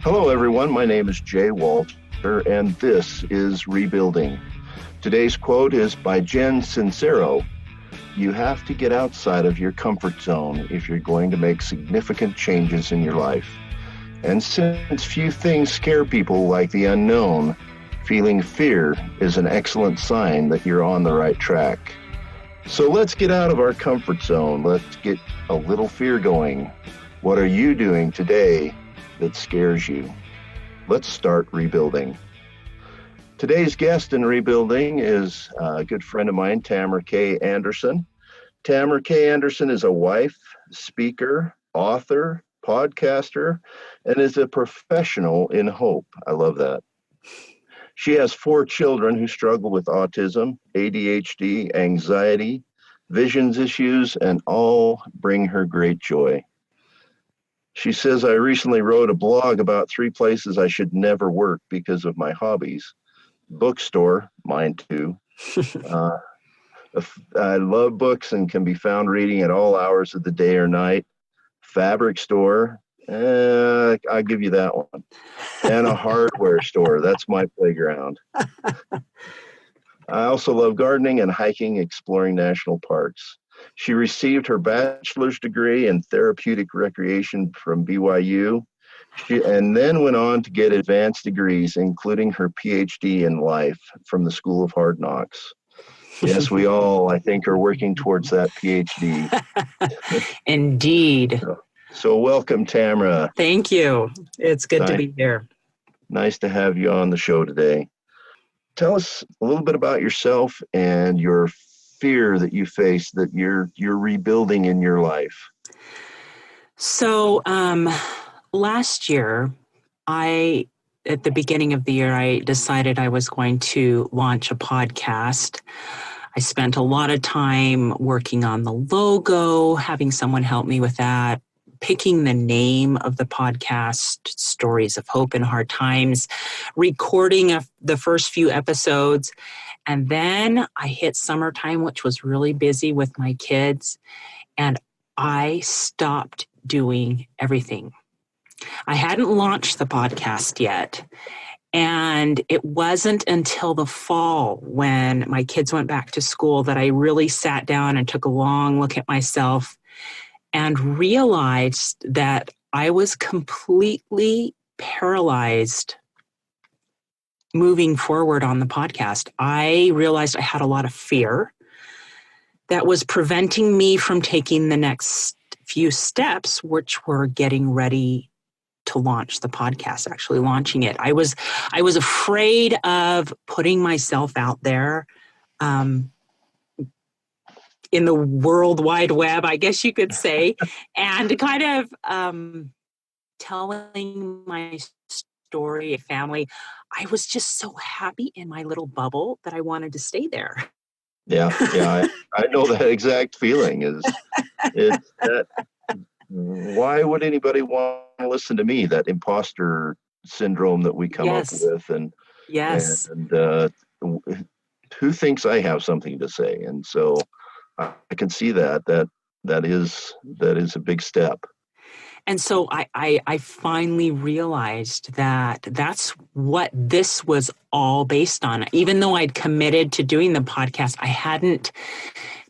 Hello, everyone. My name is Jay Walther, and this is Rebuilding. Today's quote is by Jen Sincero. You have to get outside of your comfort zone if you're going to make significant changes in your life. And since few things scare people like the unknown, feeling fear is an excellent sign that you're on the right track. So let's get out of our comfort zone. Let's get a little fear going. What are you doing today that scares you? Let's start rebuilding. Today's guest in Rebuilding is a good friend of mine, Tamara Anderson. Tamara Anderson is a wife, speaker, author, podcaster, and is a professional in hope. I love that. She has 4 children who struggle with autism, ADHD, anxiety, visions issues, and all bring her great joy. She says, I recently wrote a blog about 3 places I should never work because of my hobbies. Bookstore, mine too. I love books and can be found reading at all hours of the day or night. Fabric store, I'll give you that one. And a hardware store, that's my playground. I also love gardening and hiking, exploring national parks. She received her bachelor's degree in therapeutic recreation from BYU, and then went on to get advanced degrees, including her PhD in life from the School of Hard Knocks. Yes, we all, I think, are working towards that PhD. Indeed. So welcome, Tamara. Thank you. It's good to be here. Nice to have you on the show today. Tell us a little bit about yourself and your fear that you face that you're rebuilding in your life. So last year, at the beginning of the year, I decided I was going to launch a podcast. I spent a lot of time working on the logo, having someone help me with that, picking the name of the podcast, Stories of Hope in Hard Times, recording the first few episodes. And then I hit summertime, which was really busy with my kids, and I stopped doing everything. I hadn't launched the podcast yet. And it wasn't until the fall when my kids went back to school that I really sat down and took a long look at myself and realized that I was completely paralyzed moving forward on the podcast. I realized I had a lot of fear that was preventing me from taking the next few steps, which were getting ready to launch the podcast, actually launching it. I was afraid of putting myself out there in the World Wide Web, I guess you could say, and kind of telling my story, family. I was just so happy in my little bubble that I wanted to stay there. Yeah, I know that exact feeling. It's that. Why would anybody want to listen to me? That imposter syndrome that we come up with, and who thinks I have something to say? And so I can see that is a big step. And so I finally realized that that's what this was all based on. Even though I'd committed to doing the podcast, I hadn't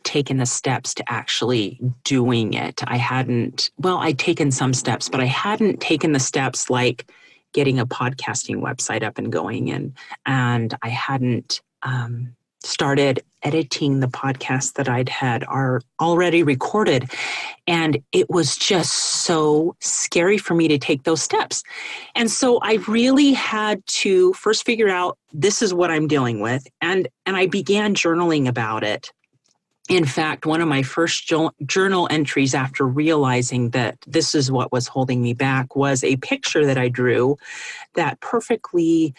taken the steps to actually doing it. I'd taken some steps, but I hadn't taken the steps like getting a podcasting website up and going, and I hadn't started editing the podcast that I'd had already recorded. And it was just so scary for me to take those steps. And so I really had to first figure out this is what I'm dealing with. And I began journaling about it. In fact, one of my first journal entries after realizing that this is what was holding me back was a picture that I drew that perfectly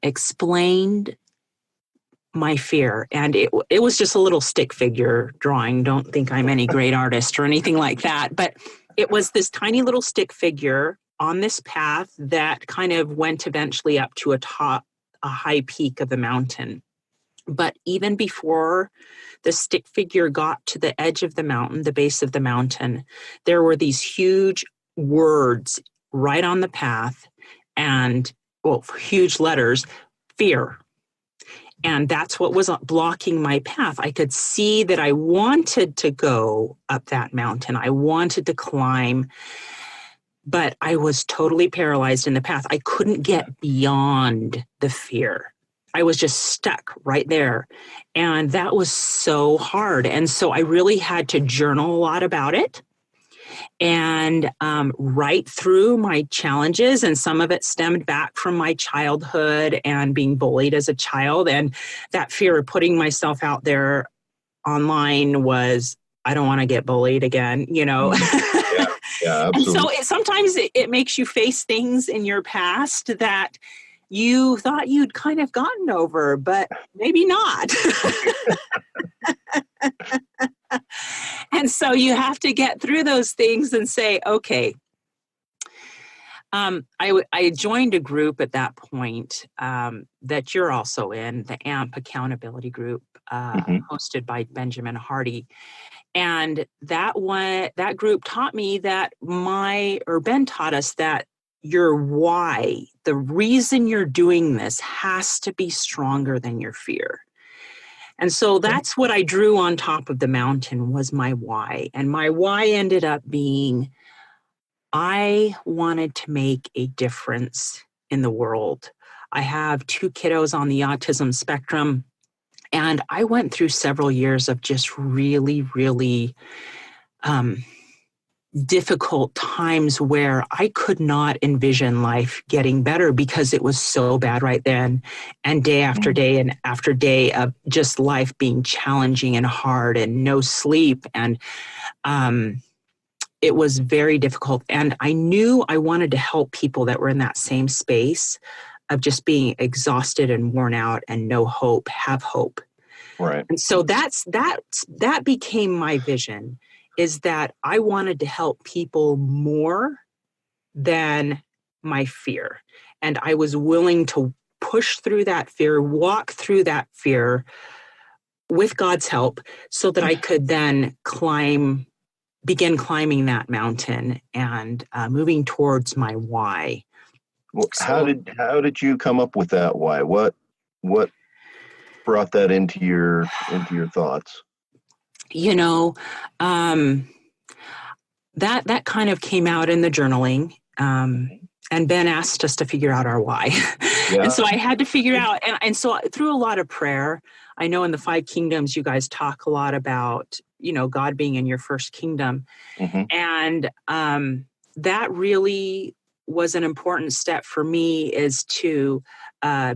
explained my fear. And it was just a little stick figure drawing. Don't think I'm any great artist or anything like that. But it was this tiny little stick figure on this path that kind of went eventually up to a high peak of the mountain. But even before the stick figure got to the edge of the mountain, the base of the mountain, there were these huge words right on the path, and, well, huge letters, fear. And that's what was blocking my path. I could see that I wanted to go up that mountain. I wanted to climb, but I was totally paralyzed in the path. I couldn't get beyond the fear. I was just stuck right there. And that was so hard. And so I really had to journal a lot about it and write through my challenges. And some of it stemmed back from my childhood and being bullied as a child. And that fear of putting myself out there online was, I don't want to get bullied again, you know. Yeah, And absolutely. so sometimes it makes you face things in your past that you thought you'd kind of gotten over, but maybe not. And so you have to get through those things and say, okay. I joined a group at that point that you're also in, the AMP Accountability Group, hosted by Benjamin Hardy. And that group taught me that Ben taught us that your why, the reason you're doing this, has to be stronger than your fear. And so that's what I drew on top of the mountain, was my why. And my why ended up being, I wanted to make a difference in the world. I have 2 kiddos on the autism spectrum, and I went through several years of just really, really difficult times where I could not envision life getting better because it was so bad right then, and day after day and after day of just life being challenging and hard and no sleep. And it was very difficult. And I knew I wanted to help people that were in that same space of just being exhausted and worn out and no hope, have hope. Right. And so that became my vision, is that I wanted to help people more than my fear. And I was willing to push through that fear, walk through that fear with God's help, so that I could then begin climbing that mountain and moving towards my why. Well, how did you come up with that why? What brought that into your thoughts? You know, that kind of came out in the journaling. And Ben asked us to figure out our why. Yeah. And so I had to figure out, and so through a lot of prayer, I know in the 5 kingdoms, you guys talk a lot about, God being in your first kingdom. And that really was an important step for me, is to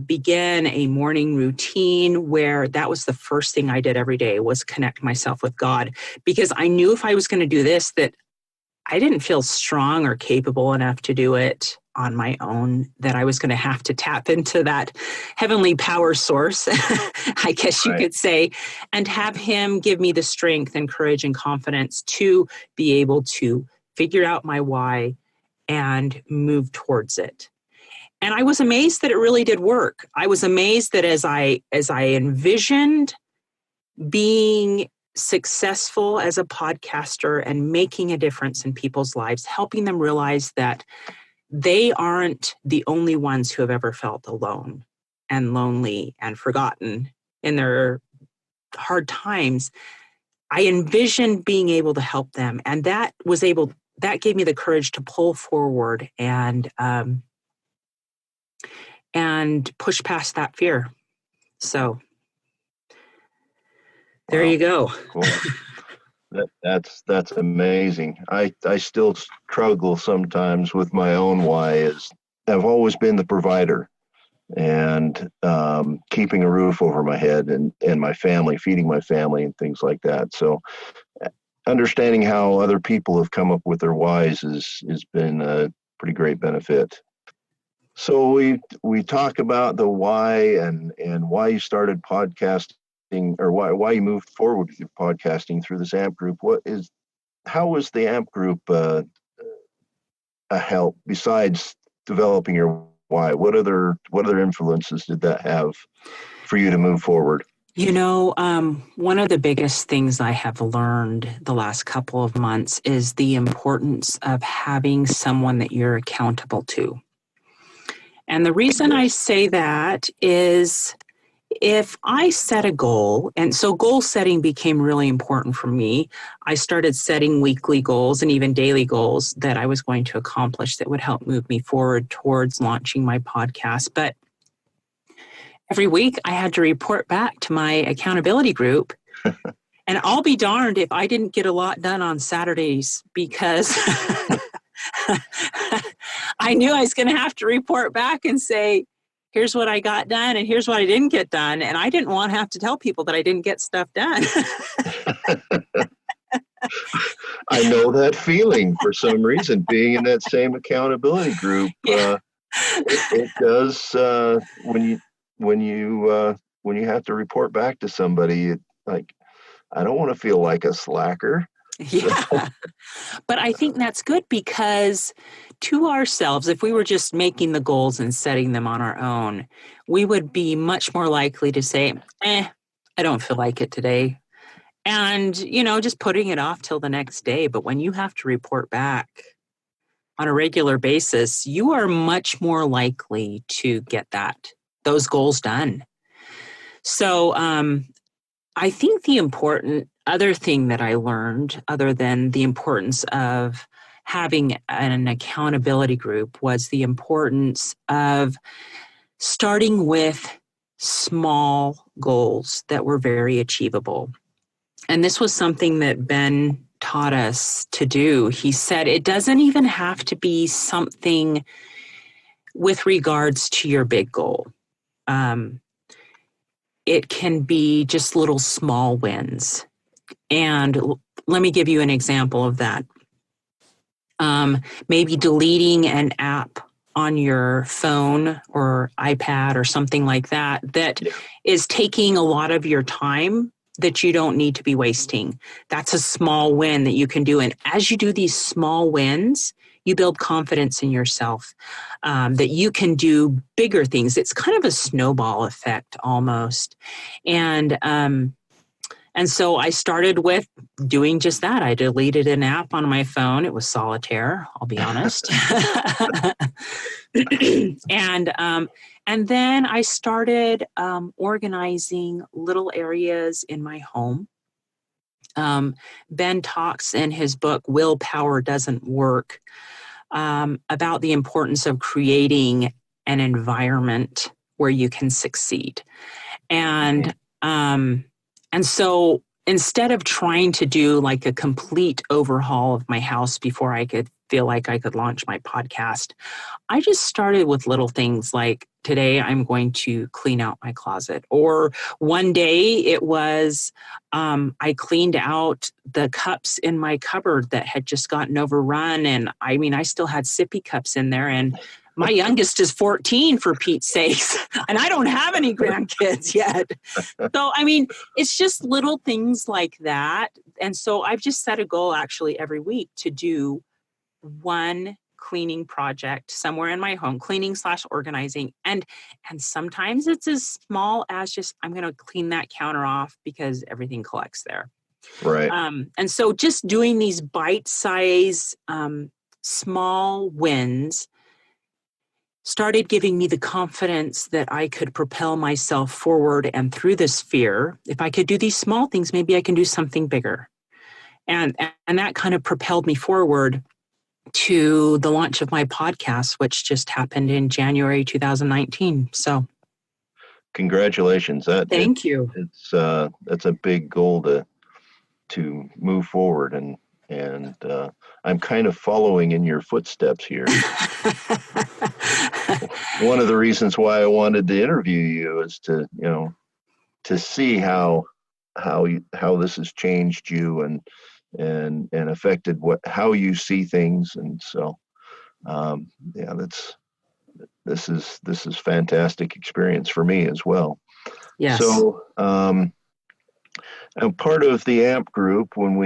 begin a morning routine where that was the first thing I did every day, was connect myself with God. Because I knew if I was going to do this, that I didn't feel strong or capable enough to do it on my own, that I was going to have to tap into that heavenly power source, I guess you could say, and have him give me the strength and courage and confidence to be able to figure out my why and move towards it. And I was amazed that it really did work. I was amazed that as I envisioned being successful as a podcaster and making a difference in people's lives, helping them realize that they aren't the only ones who have ever felt alone and lonely and forgotten in their hard times, I envisioned being able to help them. And that gave me the courage to pull forward and push past that fear. So there you go. Cool. That's amazing. I still struggle sometimes with my own why. Is I've always been the provider, and keeping a roof over my head and my family, feeding my family and things like that. So understanding how other people have come up with their whys has been a pretty great benefit. So we talk about the why and why you started podcasting, or why you moved forward with your podcasting through this AMP group. How was the AMP group a help besides developing your why? What other influences did that have for you to move forward? One of the biggest things I have learned the last couple of months is the importance of having someone that you're accountable to. And the reason I say that is if I set a goal, and so goal setting became really important for me. I started setting weekly goals and even daily goals that I was going to accomplish that would help move me forward towards launching my podcast. But every week I had to report back to my accountability group. And I'll be darned if I didn't get a lot done on Saturdays because I knew I was going to have to report back and say, here's what I got done and here's what I didn't get done. And I didn't want to have to tell people that I didn't get stuff done. I know that feeling for some reason, being in that same accountability group. Yeah. It does when you have to report back to somebody. I don't want to feel like a slacker. Yeah. But I think that's good because to ourselves, if we were just making the goals and setting them on our own, we would be much more likely to say, I don't feel like it today. And, just putting it off till the next day. But when you have to report back on a regular basis, you are much more likely to get those goals done. So I think the important other thing that I learned, other than the importance of having an accountability group, was the importance of starting with small goals that were very achievable. And this was something that Ben taught us to do. He said it doesn't even have to be something with regards to your big goal. It can be just little small wins. And let me give you an example of that. Maybe deleting an app on your phone or iPad or something like that is taking a lot of your time that you don't need to be wasting. That's a small win that you can do. And as you do these small wins, you build confidence in yourself that you can do bigger things. It's kind of a snowball effect almost. And so I started with doing just that. I deleted an app on my phone. It was Solitaire, I'll be honest. And then I started organizing little areas in my home. Ben talks in his book, Willpower Doesn't Work, about the importance of creating an environment where you can succeed. And so instead of trying to do like a complete overhaul of my house before I could feel like I could launch my podcast, I just started with little things like today I'm going to clean out my closet. Or one day it was I cleaned out the cups in my cupboard that had just gotten overrun. And I still had sippy cups in there. And my youngest is 14, for Pete's sakes, and I don't have any grandkids yet. So, it's just little things like that. And so I've just set a goal actually every week to do one cleaning project somewhere in my home, cleaning/organizing. And sometimes it's as small as just, I'm going to clean that counter off because everything collects there. Right. And so just doing these bite-sized small wins started giving me the confidence that I could propel myself forward and through this fear. If I could do these small things, maybe I can do something bigger. And that kind of propelled me forward to the launch of my podcast, which just happened in January 2019. So congratulations. Thank you. That's a big goal to move forward, and I'm kind of following in your footsteps here. One of the reasons why I wanted to interview you is to see how this has changed you and affected how you see things. And so this is fantastic experience for me as well. Yes. So I'm part of the AMP group when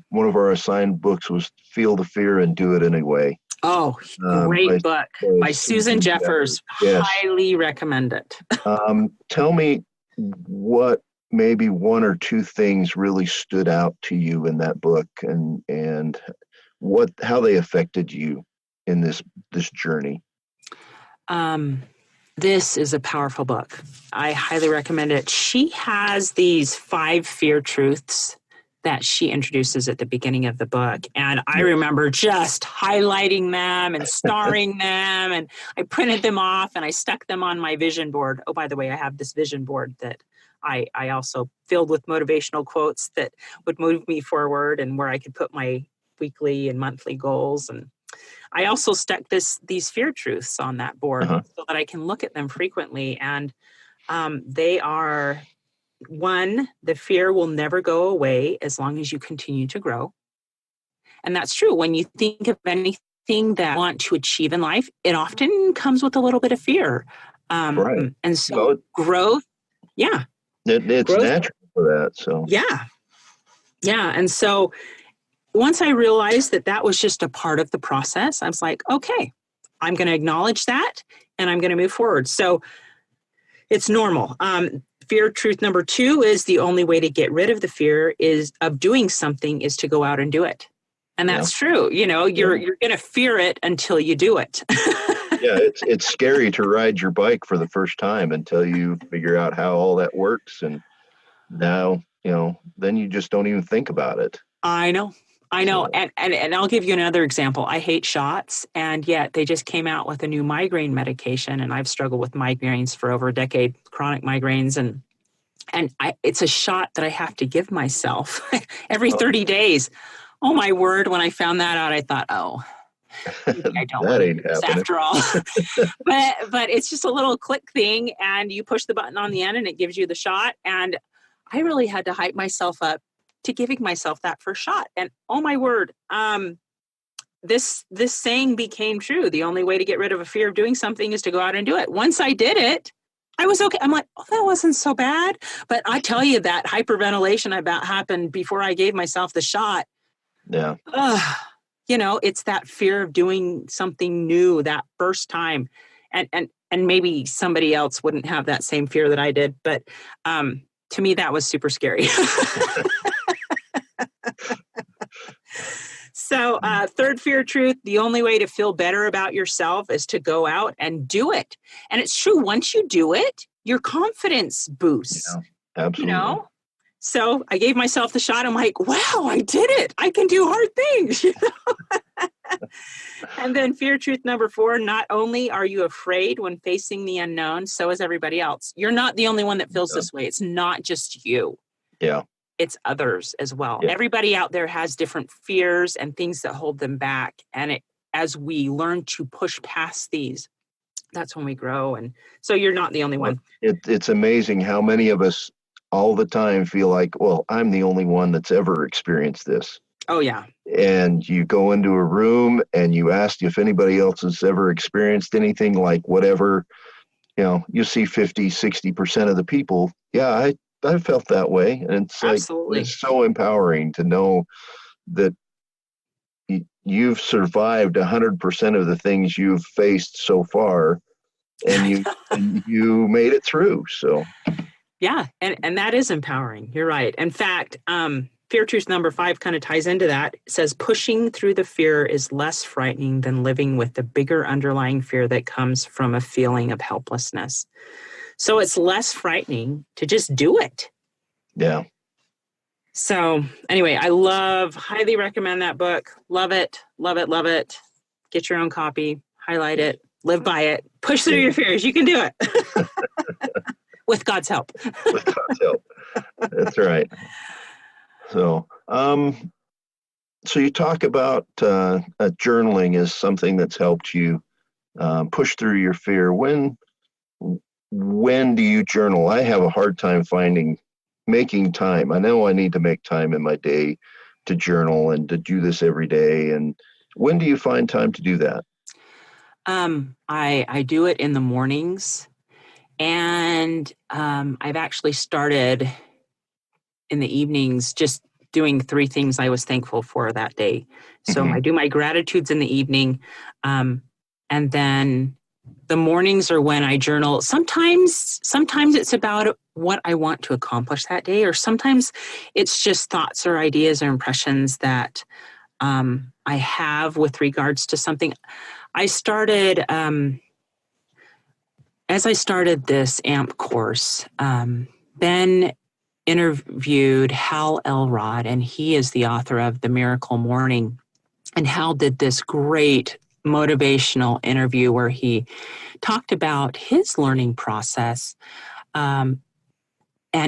one of our assigned books was Feel the Fear and Do It Anyway. Oh, great book by Susan Jeffers. Yes. Highly recommend it. Tell me what maybe one or two things really stood out to you in that book, and how they affected you in this journey. This is a powerful book. I highly recommend it. She has these 5 fear truths that she introduces at the beginning of the book. And I remember just highlighting them and starring them. And I printed them off and I stuck them on my vision board. Oh, by the way, I have this vision board that I also filled with motivational quotes that would move me forward and where I could put my weekly and monthly goals. And I also stuck these fear truths on that board so that I can look at them frequently. And they are, 1, the fear will never go away as long as you continue to grow. And that's true. When you think of anything that you want to achieve in life, it often comes with a little bit of fear. Right. And so growth, it's growth, natural for that. So yeah. And so once I realized that was just a part of the process, I was like, okay, I'm going to acknowledge that and I'm going to move forward. So it's normal. Fear truth number 2 is the only way to get rid of the fear of doing something is to go out and do it. And that's true. You know, you're going to fear it until you do it. It's scary to ride your bike for the first time until you figure out how all that works. And now, then you just don't even think about it. I know. So. And I'll give you another example. I hate shots, and yet they just came out with a new migraine medication, and I've struggled with migraines for over a decade, chronic migraines, and it's a shot that I have to give myself every 30 days. Oh my word! When I found that out, I thought, I don't that ain't happening after all. but it's just a little click thing, and you push the button on the end, and it gives you the shot. And I really had to hype myself up to giving myself that first shot. And oh my word, this saying became true. The only way to get rid of a fear of doing something is to go out and do it. Once I did it, I was okay. I'm like, that wasn't so bad. But I tell you, that hyperventilation about happened before I gave myself the shot. Yeah. It's that fear of doing something new that first time. And maybe somebody else wouldn't have that same fear that I did. But to me, that was super scary. So, 3rd fear truth, the only way to feel better about yourself is to go out and do it. And it's true. Once you do it, your confidence boosts. Yeah, absolutely. So I gave myself the shot. I'm like, wow, I did it. I can do hard things. And then fear truth number 4, not only are you afraid when facing the unknown, so is everybody else. You're not the only one that feels this way. It's not just you. Yeah. It's others as well. Yeah. Everybody out there has different fears and things that hold them back. And as we learn to push past these, that's when we grow. And so you're not the only one. It's amazing how many of us all the time feel like, well, I'm the only one that's ever experienced this. Oh, yeah. And you go into a room and you ask if anybody else has ever experienced anything like whatever, you see 50, 60% of the people. Yeah, I felt that way. And it's Absolutely. Like, it's so empowering to know that you've survived 100% of the things you've faced so far, and you made it through. So. Yeah. And that is empowering. You're right. In fact, fear truth number 5 kind of ties into that. It says pushing through the fear is less frightening than living with the bigger underlying fear that comes from a feeling of helplessness. So it's less frightening to just do it. Yeah. So anyway, highly recommend that book. Love it. Love it. Love it. Get your own copy, highlight it, live by it, push through your fears. You can do it. With God's help. With God's help. That's right. So, so you talk about journaling as something that's helped you push through your fear. When do you journal? I have a hard time making time. I know I need to make time in my day to journal and to do this every day. And when do you find time to do that? I do it in the mornings, and I've actually started in the evenings just doing 3 things I was thankful for that day. So I do my gratitudes in the evening, and then the mornings are when I journal. Sometimes it's about what I want to accomplish that day, or sometimes it's just thoughts or ideas or impressions that I have with regards to something. I started, as I started this AMP course, Ben interviewed Hal Elrod, and he is the author of The Miracle Morning. And Hal did this great motivational interview where he talked about his learning process. And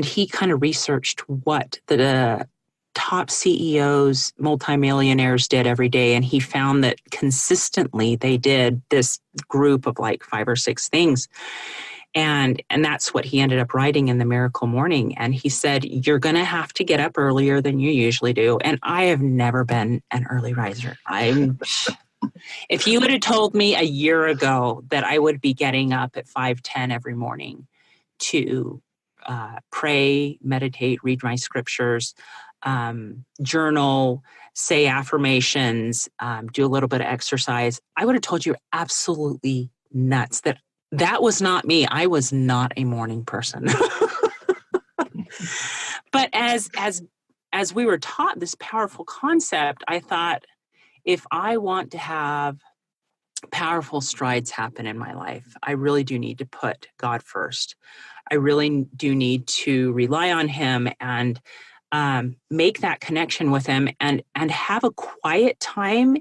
he kind of researched what the top CEOs, multimillionaires did every day. And he found that consistently they did this group of like 5 or 6 things. And that's what he ended up writing in The Miracle Morning. And he said, you're going to have to get up earlier than you usually do. And I have never been an early riser. If you would have told me a year ago that I would be getting up at 5:10 every morning to pray, meditate, read my scriptures, journal, say affirmations, do a little bit of exercise, I would have told you absolutely nuts. That was not me. I was not a morning person. But as we were taught this powerful concept, I thought, if I want to have powerful strides happen in my life, I really do need to put God first. I really do need to rely on him and make that connection with him and have a quiet time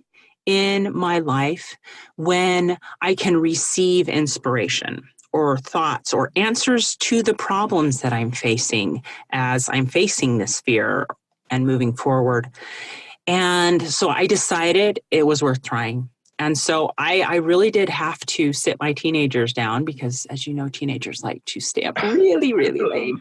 in my life when I can receive inspiration or thoughts or answers to the problems that I'm facing as I'm facing this fear and moving forward. And so I decided it was worth trying. And so I really did have to sit my teenagers down because, as you know, teenagers like to stay up really, really late.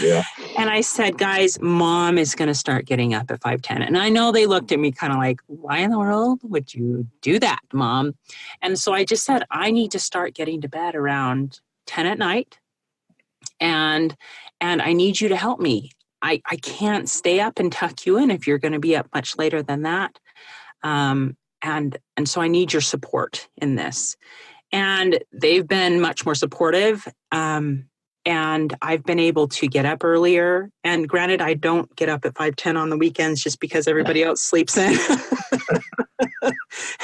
Yeah. And I said, guys, mom is going to start getting up at 5:10. And I know they looked at me kind of like, why in the world would you do that, mom? And so I just said, I need to start getting to bed around 10 at night. And I need you to help me. I can't stay up and tuck you in if you're going to be up much later than that. And so I need your support in this. And they've been much more supportive. And I've been able to get up earlier. And granted, I don't get up at 5:10 on the weekends just because everybody else sleeps in.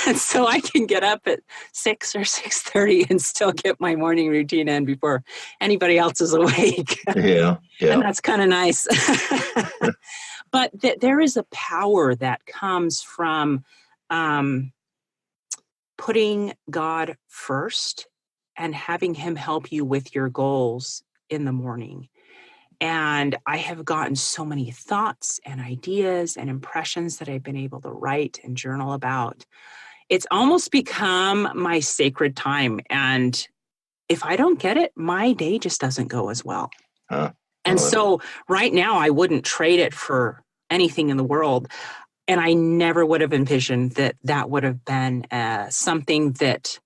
And so I can get up at 6 or 6:30 and still get my morning routine in before anybody else is awake. Yeah. And that's kind of nice. But there is a power that comes from putting God first and having him help you with your goals in the morning. And I have gotten so many thoughts and ideas and impressions that I've been able to write and journal about. It's almost become my sacred time. And if I don't get it, my day just doesn't go as well. And so right now, I wouldn't trade it for anything in the world. And I never would have envisioned that would have been something that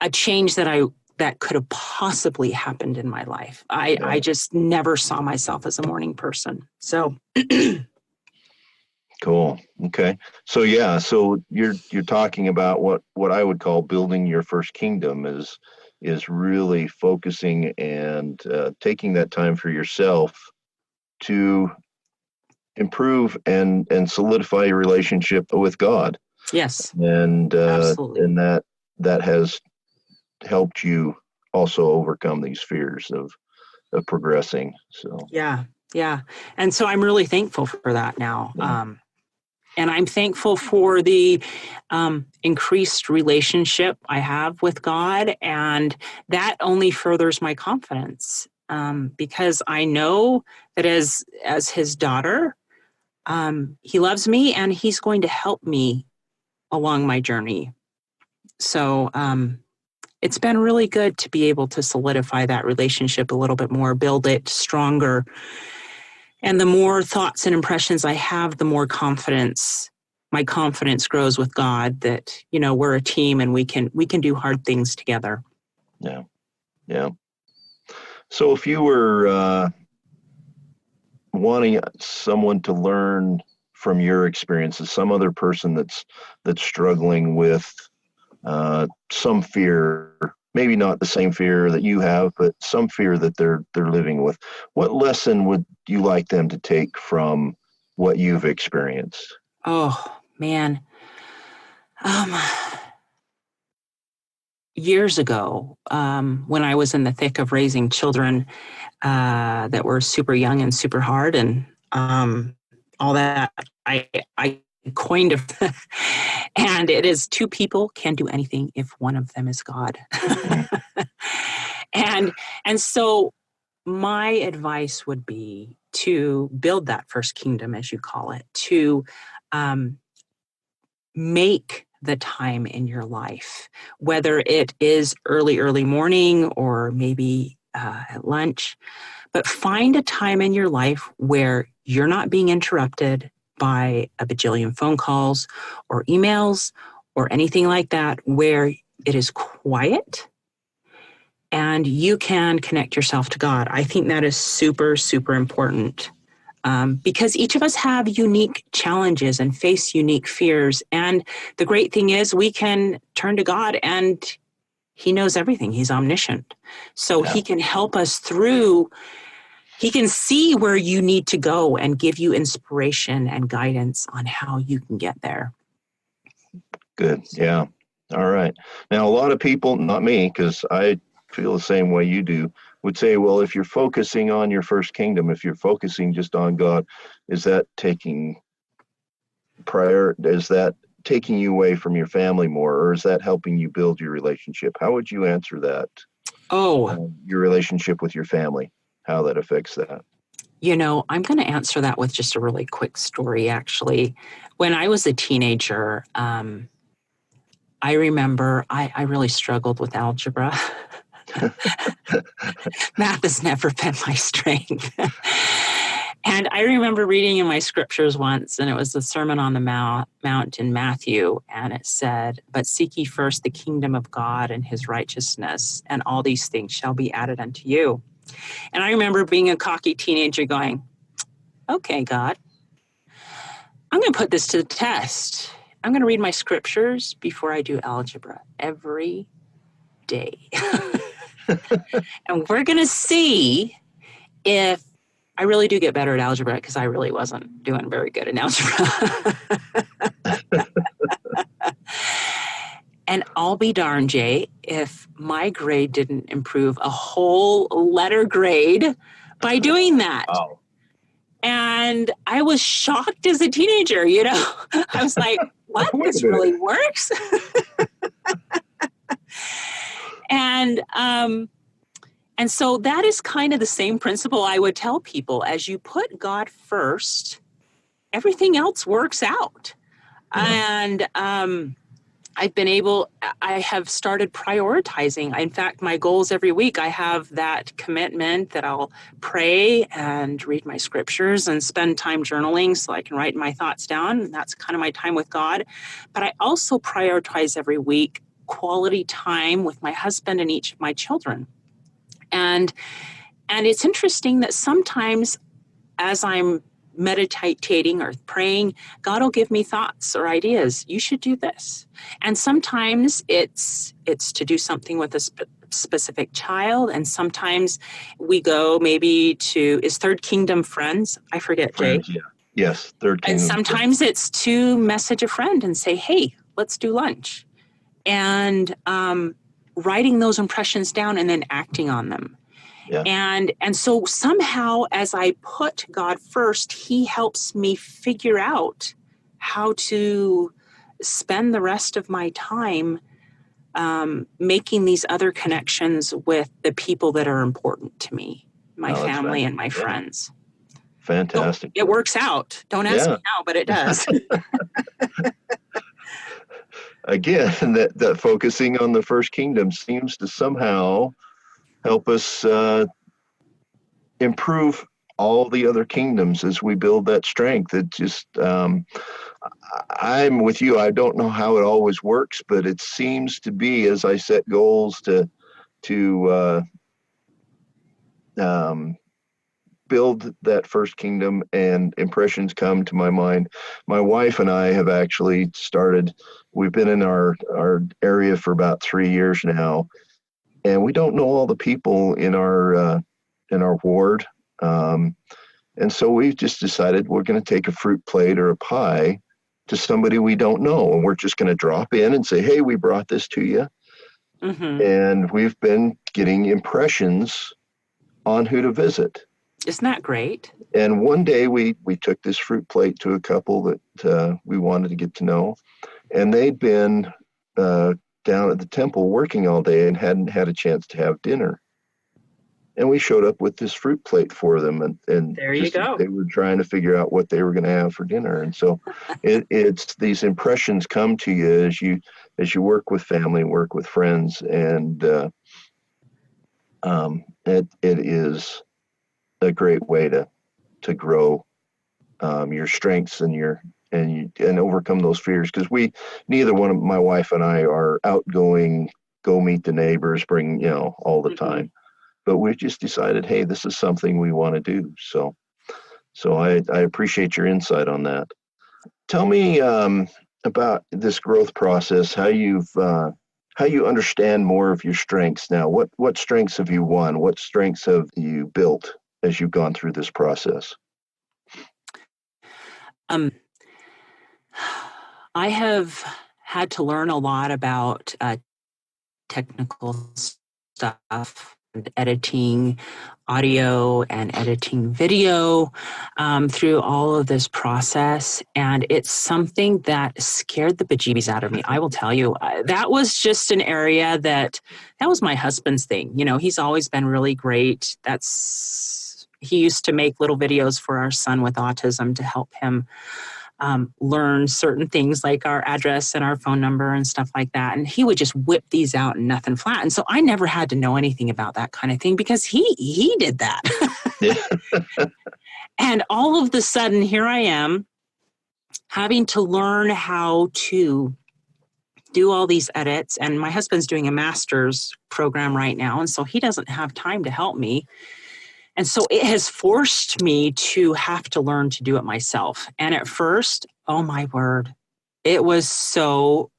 a change that could have possibly happened in my life. I just never saw myself as a morning person. So cool. Okay. So you're talking about what I would call building your first kingdom is really focusing and taking that time for yourself to improve and solidify your relationship with God. Yes. And absolutely. And that has helped you also overcome these fears of progressing. So yeah. And so I'm really thankful for that now. Yeah. And I'm thankful for the increased relationship I have with God, and that only furthers my confidence because I know that as his daughter, he loves me and he's going to help me along my journey. So it's been really good to be able to solidify that relationship a little bit more, build it stronger. And the more thoughts and impressions I have, the more my confidence grows with God that, we're a team and we can do hard things together. Yeah. Yeah. So if you were wanting someone to learn from your experiences, some other person that's struggling with some fear maybe not the same fear that you have, but some fear that they're living with. What lesson would you like them to take from what you've experienced? Oh, man. Um, Years ago, when I was in the thick of raising children that were super young and super hard and all that, I coined a, and it is two people can do anything if one of them is God. Mm. and and so my advice would be to build that first kingdom, as you call it, to um, make the time in your life, whether it is early morning or maybe at lunch, but find a time in your life where you're not being interrupted by a bajillion phone calls or emails or anything like that, where it is quiet and you can connect yourself to God. I think that is super, super important. Because each of us have unique challenges and face unique fears. And the great thing is we can turn to God and he knows everything. He's omniscient. So he can help us through. He can see where you need to go and give you inspiration and guidance on how you can get there. Good. Yeah. All right. Now, a lot of people, not me, because I feel the same way you do, would say, well, if you're focusing on your first kingdom, if you're focusing just on God, is that taking you away from your family more, or is that helping you build your relationship? How would you answer that? Your relationship with your family, how that affects that? I'm going to answer that with just a really quick story, actually. When I was a teenager, I remember I really struggled with algebra. Math has never been my strength. And I remember reading in my scriptures once, and it was the Sermon on the Mount in Matthew, and it said, "But seek ye first the kingdom of God and his righteousness, and all these things shall be added unto you." And I remember being a cocky teenager going, "Okay, God, I'm going to put this to the test. I'm going to read my scriptures before I do algebra every day." And we're going to see if I really do get better at algebra, because I really wasn't doing very good in algebra. And I'll be darned, Jay, if my grade didn't improve a whole letter grade by doing that. Wow. And I was shocked as a teenager, I was like, what? This really works? And so that is kind of the same principle I would tell people. As you put God first, everything else works out. Yeah. And I have started prioritizing. In fact, my goals every week, I have that commitment that I'll pray and read my scriptures and spend time journaling so I can write my thoughts down. That's kind of my time with God. But I also prioritize every week quality time with my husband and each of my children. And it's interesting that sometimes as I'm meditating or praying, God will give me thoughts or ideas. You should do this. And sometimes it's to do something with a specific child. And sometimes we go maybe to, is Third Kingdom Friends? I forget, Friends, Jay. yeah. Yes, Third Kingdom. And sometimes it's to message a friend and say, hey, let's do lunch. And writing those impressions down and then acting on them. Yeah. And so somehow, as I put God first, he helps me figure out how to spend the rest of my time making these other connections with the people that are important to me, my family and my friends. Fantastic. So it works out. Don't ask me how, but it does. Again, that focusing on the first kingdom seems to somehow help us improve all the other kingdoms as we build that strength. It just, I'm with you. I don't know how it always works, but it seems to be, as I set goals to build that first kingdom and impressions come to my mind. My wife and I have actually we've been in our area for about 3 years now. and we don't know all the people in our ward. And so we just decided we're going to take a fruit plate or a pie to somebody we don't know, and we're just going to drop in and say, "Hey, we brought this to you." Mm-hmm. And we've been getting impressions on who to visit. Isn't that great? And one day we took this fruit plate to a couple that we wanted to get to know, and they'd been down at the temple working all day and hadn't had a chance to have dinner. And we showed up with this fruit plate for them, and There you go. they were trying to figure out what they were going to have for dinner. And so it's these impressions come to you as you work with family, work with friends, and it is a great way to grow your strengths and overcome those fears, because neither one of my wife and I are outgoing, go meet the neighbors, bring all the time. But we just decided, hey, this is something we want to do. So I appreciate your insight on that. Tell me about this growth process, how you understand more of your strengths now. What strengths have you won? What strengths have you built as you've gone through this process? I have had to learn a lot about technical stuff, and editing audio and editing video through all of this process. And it's something that scared the bejeebies out of me. I will tell you, that was just an area that was my husband's thing. He's always been really great. He used to make little videos for our son with autism to help him learn certain things like our address and our phone number and stuff like that. And he would just whip these out and nothing flat. And so I never had to know anything about that kind of thing because he did that. And all of the sudden, here I am having to learn how to do all these edits. And my husband's doing a master's program right now. And so he doesn't have time to help me. And so it has forced me to have to learn to do it myself. And at first, oh my word, it was so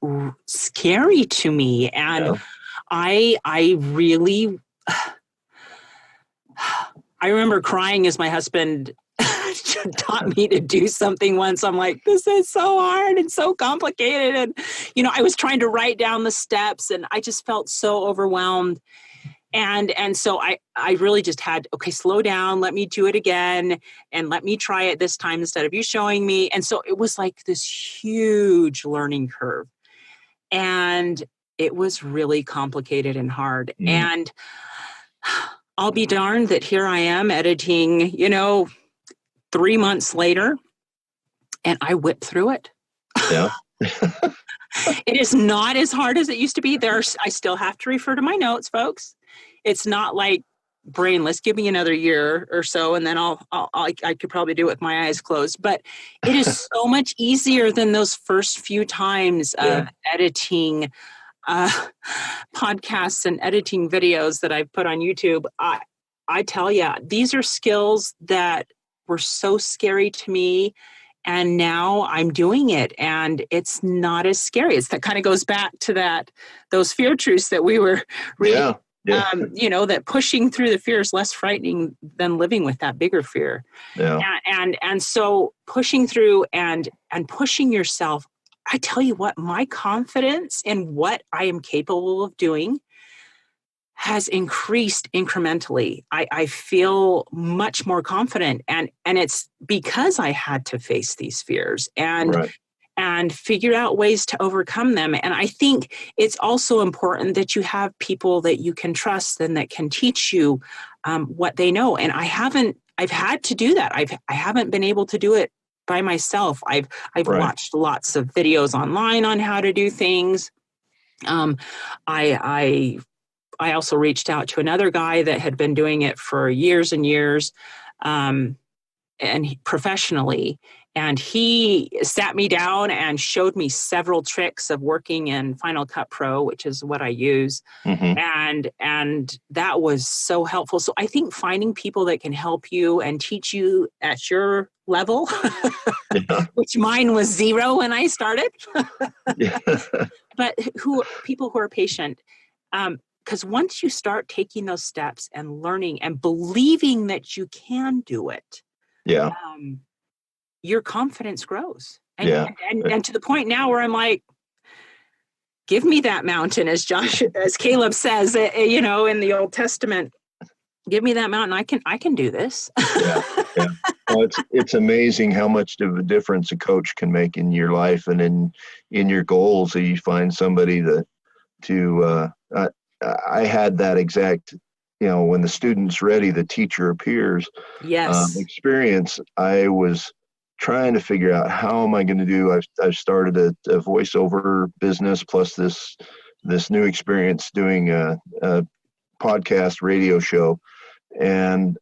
scary to me. And I really, I remember crying as my husband taught me to do something once. I'm like, this is so hard and so complicated. And, I was trying to write down the steps and I just felt so overwhelmed. And so I really just had, okay, slow down, let me do it again, and let me try it this time instead of you showing me. And so it was like this huge learning curve. And it was really complicated and hard. And I'll be darned that here I am editing, 3 months later, and I whipped through it. Yeah. It is not as hard as it used to be. I still have to refer to my notes, folks. It's not like brainless. Give me another year or so, and then I could probably do it with my eyes closed. But it is so much easier than those first few times of editing podcasts and editing videos that I've put on YouTube. I tell you, these are skills that were so scary to me. And now I'm doing it and it's not as scary. That kind of goes back to those fear truths that we were reading. Yeah. That pushing through the fear is less frightening than living with that bigger fear. Yeah. And so pushing through and pushing yourself, I tell you what, my confidence in what I am capable of doing has increased incrementally. I feel much more confident, and it's because I had to face these fears and figure out ways to overcome them. And I think it's also important that you have people that you can trust and that can teach you what they know. And I've had to do that. I haven't been able to do it by myself. I've watched lots of videos online on how to do things. I also reached out to another guy that had been doing it for years and years, and professionally. And he sat me down and showed me several tricks of working in Final Cut Pro, which is what I use. Mm-hmm. And that was so helpful. So I think finding people that can help you and teach you at your level, which mine was 0 when I started, but people who are patient. because once you start taking those steps and learning and believing that you can do it, Yeah. Your confidence grows. And, Yeah. and to the point now where I'm like, give me that mountain, as Caleb says, in the Old Testament. Give me that mountain. I can do this. Yeah. Well, it's amazing how much of a difference a coach can make in your life and in your goals. So you find somebody I had that exact, when the student's ready, the teacher appears. Yes. Experience. I was trying to figure out how am I going to do. I've started a voiceover business plus this new experience doing a podcast radio show, and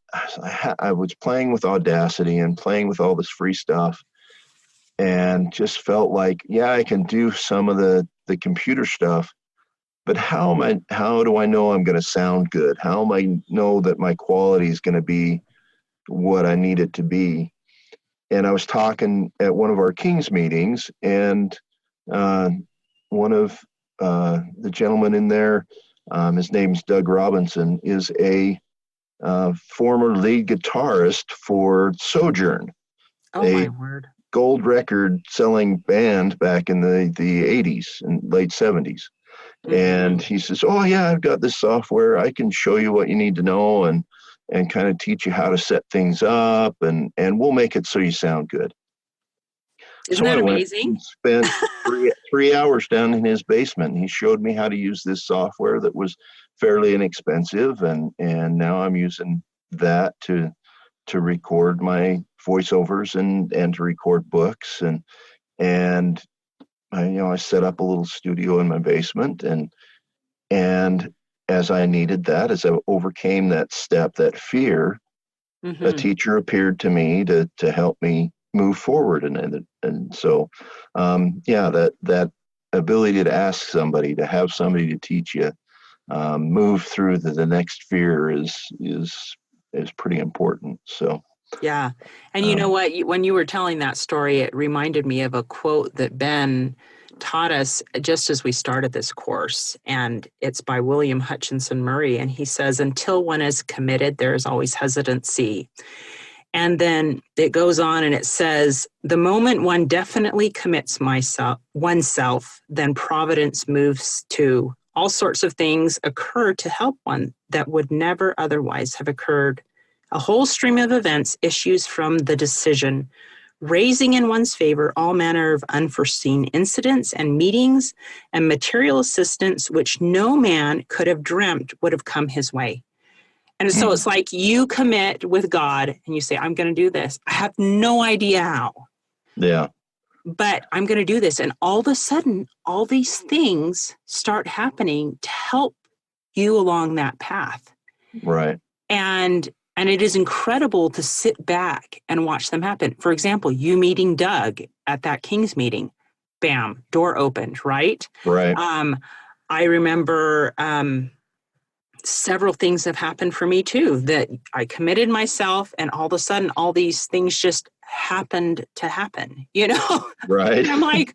I was playing with Audacity and playing with all this free stuff, and just felt like, yeah, I can do some of the computer stuff, but how do I know I'm going to sound good? How am I know that my quality is going to be what I need it to be? And I was talking at one of our King's meetings, and one of the gentlemen in there, his name's Doug Robinson, is a former lead guitarist for Sojourn, My word, gold record selling band back in the 80s and late 70s. Mm-hmm. And he says, oh yeah, I've got this software. I can show you what you need to know and kind of teach you how to set things up, and we'll make it so you sound good. Isn't that amazing? Spent three hours down in his basement. He showed me how to use this software that was fairly inexpensive, and now I'm using that to record my voiceovers and to record books, and I set up a little studio in my basement, and as I needed that, as I overcame that step, that fear, mm-hmm. a teacher appeared to me to help me move forward. And so, that ability to ask somebody, to have somebody to teach you, move through the next fear is pretty important. So. Yeah. And you know what, when you were telling that story, it reminded me of a quote that Ben taught us just as we started this course. And it's by William Hutchinson Murray. And he says, until one is committed, there is always hesitancy. And then it goes on and it says, the moment one definitely commits oneself, then providence moves to all sorts of things occur to help one that would never otherwise have occurred. A whole stream of events issues from the decision, raising in one's favor all manner of unforeseen incidents and meetings and material assistance which no man could have dreamt would have come his way. And so it's like you commit with God and you say, I'm going to do this. I have no idea how. Yeah. But I'm going to do this. And all of a sudden, all these things start happening to help you along that path. Right. And it is incredible to sit back and watch them happen. For example, you meeting Doug at that King's meeting, bam, door opened, right? Right. I remember several things have happened for me too, that I committed myself and all of a sudden all these things just happened to happen, Right. And I'm like,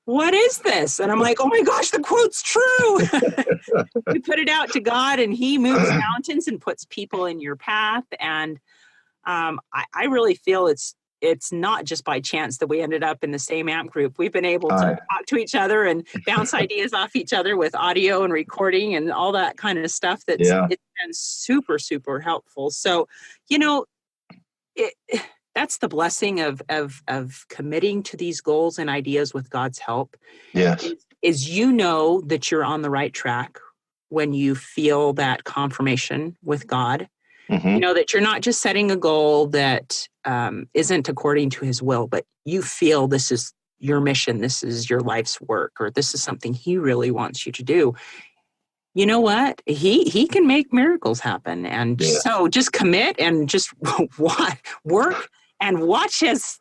what is this? And I'm like, oh my gosh, the quote's true. You put it out to God and he moves mountains and puts people in your path. And I really feel it's not just by chance that we ended up in the same AMP group. We've been able to talk to each other and bounce ideas off each other with audio and recording and all that kind of stuff. It's been super, super helpful. So, that's the blessing of committing to these goals and ideas with God's help. Yes. Is that you're on the right track when you feel that confirmation with God. Mm-hmm. That you're not just setting a goal that isn't according to his will, but you feel this is your mission, this is your life's work, or this is something he really wants you to do. You know what? He can make miracles happen. And so just commit and just work and watch as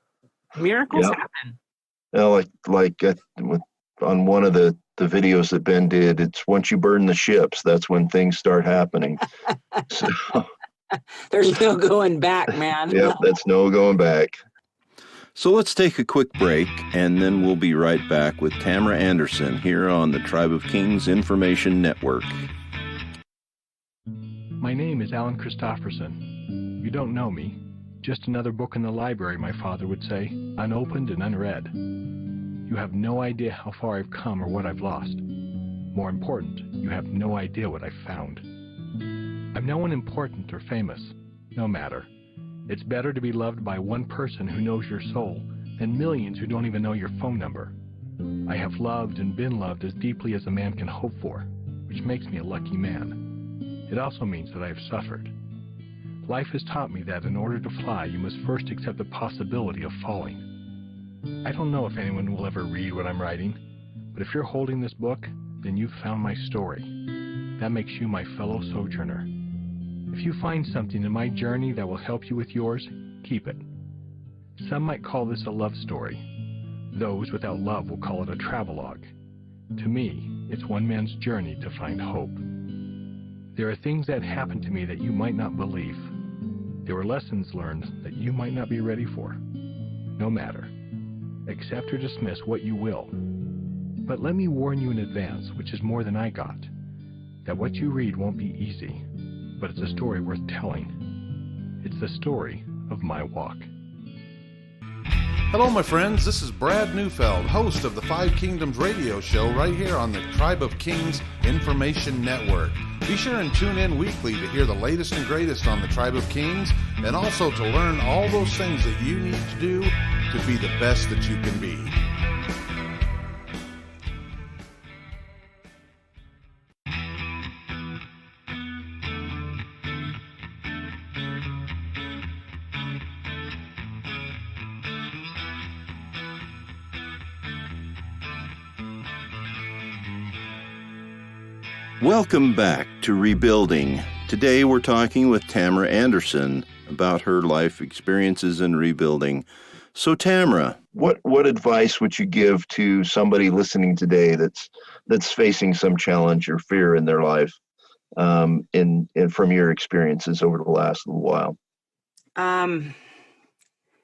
miracles happen. Like on one of the videos that Ben did, it's once you burn the ships, that's when things start happening. So there's no going back, man. Yep, that's no going back. So let's take a quick break, and then we'll be right back with Tamara Anderson here on the Tribe of Kings Information Network. My name is Alan Kristofferson. You don't know me. Just another book in the library, my father would say, unopened and unread. You have no idea how far I've come or what I've lost. More important, you have no idea what I've found. I'm no one important or famous. No matter. It's better to be loved by one person who knows your soul than millions who don't even know your phone number. I have loved and been loved as deeply as a man can hope for, which makes me a lucky man. It also means that I have suffered. Life has taught me that in order to fly, you must first accept the possibility of falling. I don't know if anyone will ever read what I'm writing, but if you're holding this book, then you've found my story. That makes you my fellow sojourner. If you find something in my journey that will help you with yours, keep it. Some might call this a love story. Those without love will call it a travelogue. To me, it's one man's journey to find hope. There are things that happened to me that you might not believe. There were lessons learned that you might not be ready for. No matter. Accept or dismiss what you will. But let me warn you in advance, which is more than I got, that what you read won't be easy, but it's a story worth telling. It's the story of my walk. Hello, my friends. This is Brad Neufeld, host of the Five Kingdoms radio show right here on the Tribe of Kings Information Network. Be sure and tune in weekly to hear the latest and greatest on the Tribe of Kings and also to learn all those things that you need to do to be the best that you can be. Welcome back to Rebuilding. Today we're talking with Tamara Anderson about her life experiences in rebuilding. So Tamara, what advice would you give to somebody listening today that's facing some challenge or fear in their life, in from your experiences over the last little while?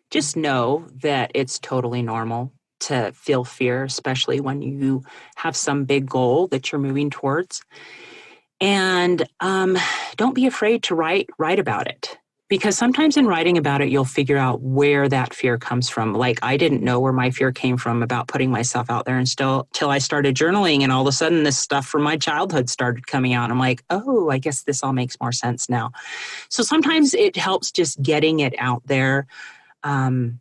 Just know that it's totally normal to feel fear, especially when you have some big goal that you're moving towards. And don't be afraid to write about it, because sometimes in writing about it, you'll figure out where that fear comes from. Like, I didn't know where my fear came from about putting myself out there till I started journaling, and all of a sudden this stuff from my childhood started coming out. I'm like, oh, I guess this all makes more sense now. So sometimes it helps just getting it out there. And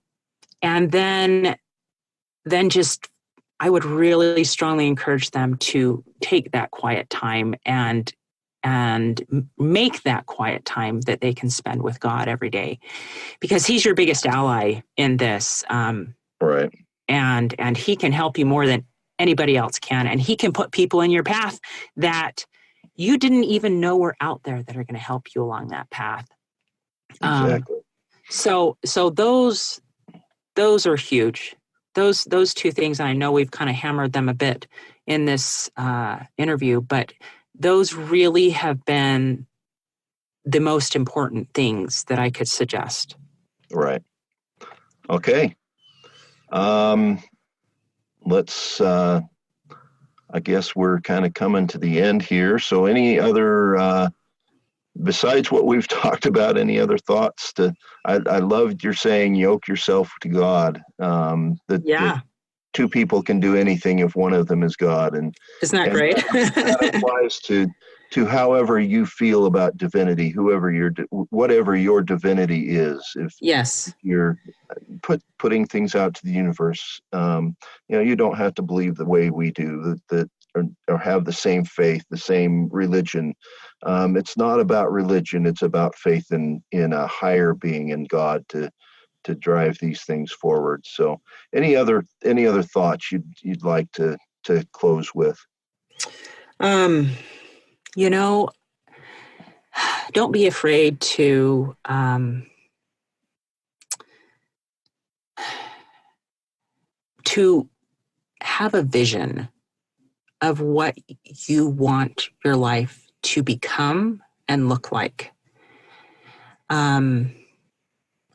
then just, I would really strongly encourage them to take that quiet time and make that quiet time that they can spend with God every day, because He's your biggest ally in this. Right. And He can help you more than anybody else can. And He can put people in your path that you didn't even know were out there that are going to help you along that path. Exactly. So those are huge. Those two things, and I know we've kind of hammered them a bit in this interview, but those really have been the most important things that I could suggest. Right. Okay. Let's, I guess we're kind of coming to the end here. So any other, besides what we've talked about, any other thoughts I loved your saying, yoke yourself to God. That two people can do anything if one of them is God. And isn't that great? That applies to however you feel about divinity, whatever your divinity is. If you're putting things out to the universe, you don't have to believe the way we do, or have the same faith, the same religion. It's not about religion. It's about faith in a higher being, in God, to drive these things forward. So any other thoughts you'd like to close with? Don't be afraid to have a vision of what you want your life to become and look like.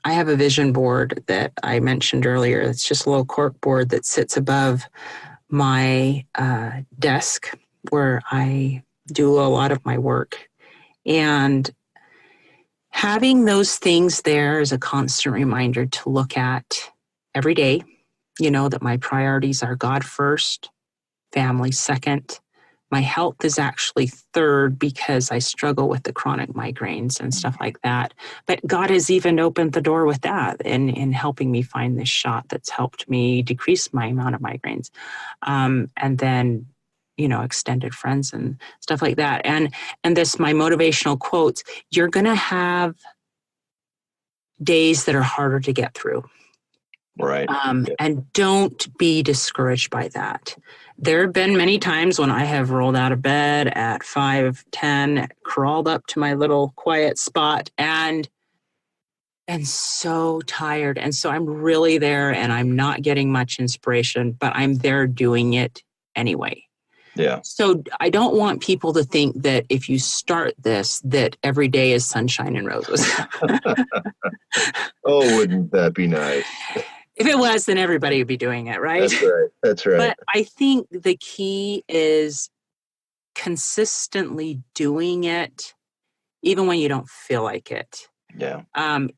I have a vision board that I mentioned earlier. It's just a little cork board that sits above my desk where I do a lot of my work. And having those things there is a constant reminder to look at every day, that my priorities are God first, family second. My health is actually third because I struggle with the chronic migraines and stuff like that. But God has even opened the door with that in helping me find this shot that's helped me decrease my amount of migraines. And then, extended friends and stuff like that. And this, my motivational quotes, you're going to have days that are harder to get through. Right. And don't be discouraged by that. There have been many times when I have rolled out of bed at 5:10, crawled up to my little quiet spot and so tired. And so I'm really there and I'm not getting much inspiration, but I'm there doing it anyway. Yeah. So I don't want people to think that if you start this, that every day is sunshine and roses. Oh, wouldn't that be nice? If it was, then everybody would be doing it, right? That's right. But I think the key is consistently doing it, even when you don't feel like it. Yeah.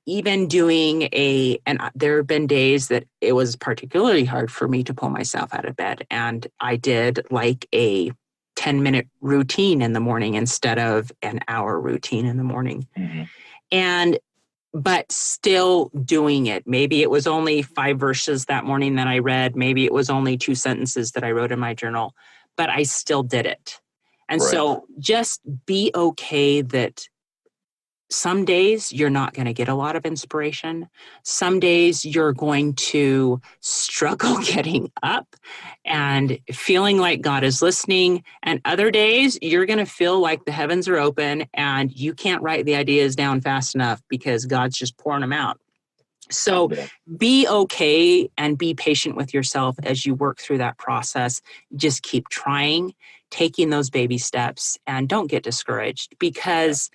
Even doing and there have been days that it was particularly hard for me to pull myself out of bed. And I did like a 10-minute routine in the morning instead of an hour routine in the morning. Mm-hmm. But still doing it. Maybe it was only 5 verses that morning that I read. Maybe it was only 2 sentences that I wrote in my journal, but I still did it. And so just be okay that some days you're not going to get a lot of inspiration. Some days you're going to struggle getting up and feeling like God is listening. And other days you're going to feel like the heavens are open and you can't write the ideas down fast enough because God's just pouring them out. So be okay and be patient with yourself as you work through that process. Just keep trying, taking those baby steps, and don't get discouraged because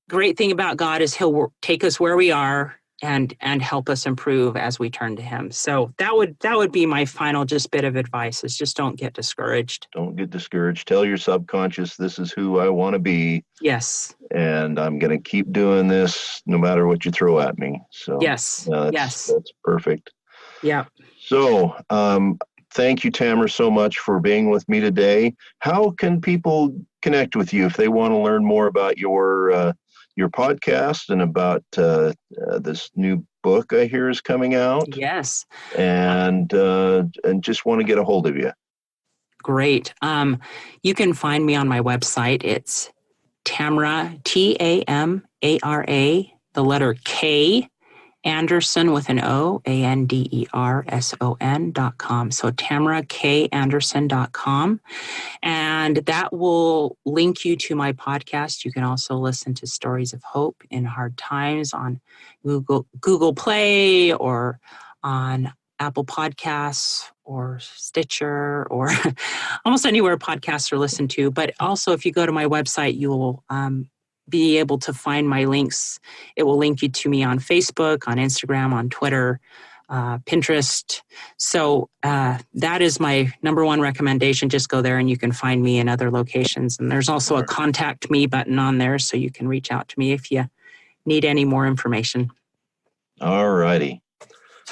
great thing about God is he'll take us where we are and help us improve as we turn to him. So that would be my final just bit of advice is just don't get discouraged. Don't get discouraged. Tell your subconscious, this is who I want to be. Yes. And I'm going to keep doing this no matter what you throw at me. So yes. That's perfect. Yeah. So thank you, Tamara, so much for being with me today. How can people connect with you if they want to learn more about your podcast and about this new book I hear is coming out? Yes. And just want to get a hold of you. Great. You can find me on my website. It's Tamara, Tamara, the letter K, Anderson with an O, ANDERSON.com. So TamaraKAnderson.com. And that will link you to my podcast. You can also listen to Stories of Hope in Hard Times on Google Play or on Apple Podcasts or Stitcher or almost anywhere podcasts are listened to. But also if you go to my website, you will be able to find my links. It will link you to me on Facebook, on Instagram, on Twitter, Pinterest. So that is my number one recommendation. Just go there and you can find me in other locations. And there's also a contact me button on there so you can reach out to me if you need any more information. All righty.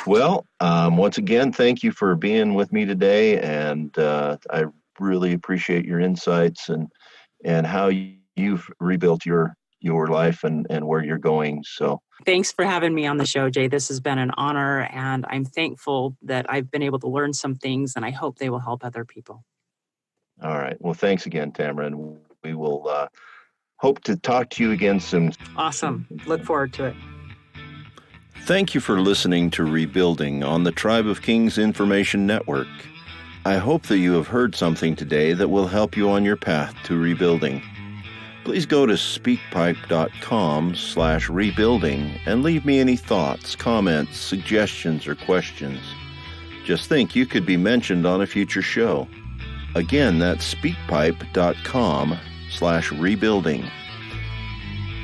Well, once again, thank you for being with me today. And I really appreciate your insights and how you've rebuilt your life and where you're going. So thanks for having me on the show, Jay. This has been an honor, and I'm thankful that I've been able to learn some things, and I hope they will help other people. All right. Well, thanks again, Tamara, and we will hope to talk to you again soon. Awesome. Look forward to it. Thank you for listening to Rebuilding on the Tribe of Kings Information Network. I hope that you have heard something today that will help you on your path to rebuilding. Please go to speakpipe.com/rebuilding and leave me any thoughts, comments, suggestions, or questions. Just think you could be mentioned on a future show. Again, that's speakpipe.com/rebuilding.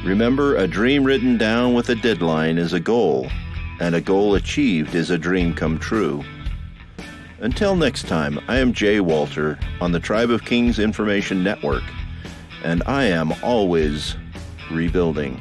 Remember, a dream written down with a deadline is a goal, and a goal achieved is a dream come true. Until next time, I am Jay Walther on the Tribe of Kings Information Network. and I am always rebuilding.